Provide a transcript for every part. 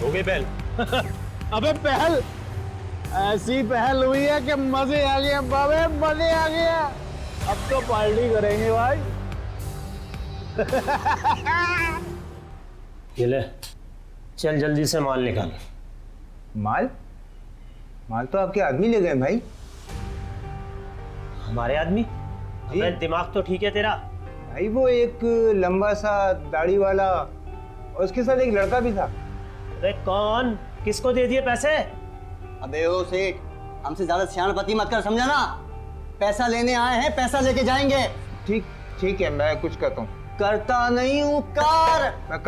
हो गई पहल। अबे पहल ऐसी पहल हुई है कि मजे आ गए बाबे, मजे आ गए। अब तो पार्टी करेंगे भाई। ये ले, चल जल्दी से माल निकाल। माल? माल तो आपके आदमी ले गए भाई। हमारे आदमी? अबे दिमाग तो ठीक है तेरा? भाई वो एक लंबा सा दाढ़ी वाला और उसके साथ एक लड़का भी था। अरे कौन? किसको दे दिए पैसे? अबे ओ सेठ, हमसे ज्यादा सियाणपती मत कर, समझा ना? पैसा लेने आए हैं, पैसा लेके जाएंगे। ठीक ठीक है, मैं कुछ करता हूँ। करता नहीं हूँ, कर। मैं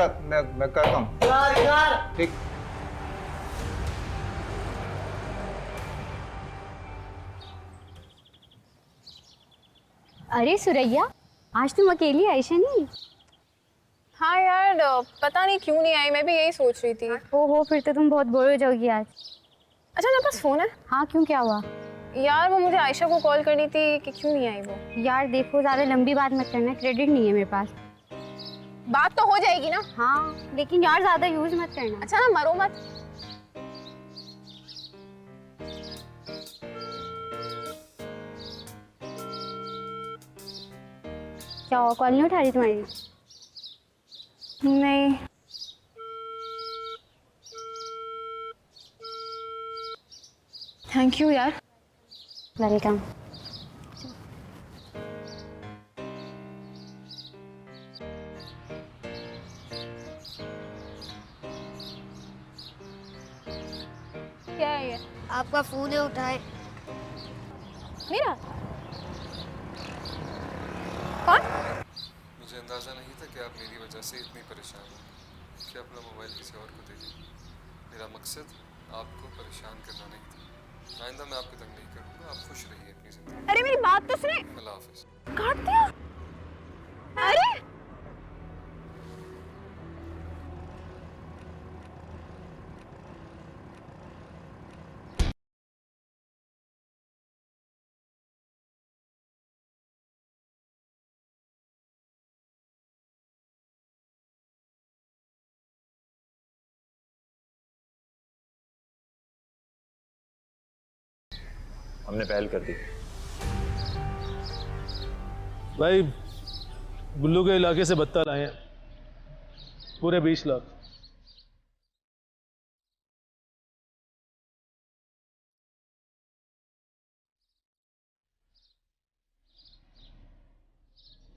करता हूँ। कर। ठीक। अरे सुरैया, आज तुम अकेली आई शनी? हाँ यार, पता नहीं क्यों नहीं आई, मैं भी यही सोच रही थी। ओहो, फिर तो तुम बहुत बोर हो जाओगी आज। अच्छा मेरे पास फोन है। हाँ क्यों, क्या हुआ? यार वो मुझे आयशा को कॉल करनी थी कि क्यों नहीं आई वो। यार देखो, ज़्यादा लंबी बात मत करना, क्रेडिट नहीं है मेरे पास। बात तो हो जाएगी ना? हाँ लेकिन यार ज़्यादा यूज मत करना। अच्छा ना, मरो मत। क्या हुआ, कॉल नहीं उठा रही तुम्हारी? नहीं। थैंक यू यार। वेलकम। क्या है ये? आपका फोन है, उठाए। मेरा? कौन? मुझे अंदाज़ा नहीं था कि आप मेरी वजह से इतनी परेशान हो कि अपना मोबाइल किसी और को दे दीजिए। मेरा मकसद आपको परेशान करना नहीं था। आइंदा मैं आपको तंग नहीं करूँगा, आप खुश रहिए अपनी ज़िंदगी। अरे मेरी बात तो सुने। अल्लाह हाफिज़। काट दिया। अरे हमने पहल कर दी। भाई गुल्लू के इलाके से बत्ता लाए हैं, पूरे 20 लाख।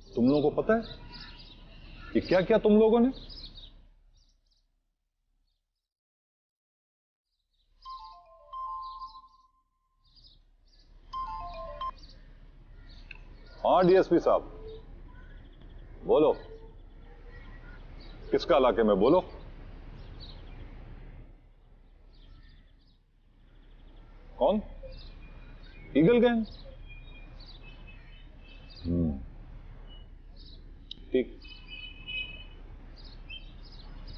तुम लोगों को पता है कि क्या क्या तुम लोगों ने? हाँ डीएसपी साहब, बोलो, किसका इलाके में, बोलो। कौन? Eagle gang? ठीक।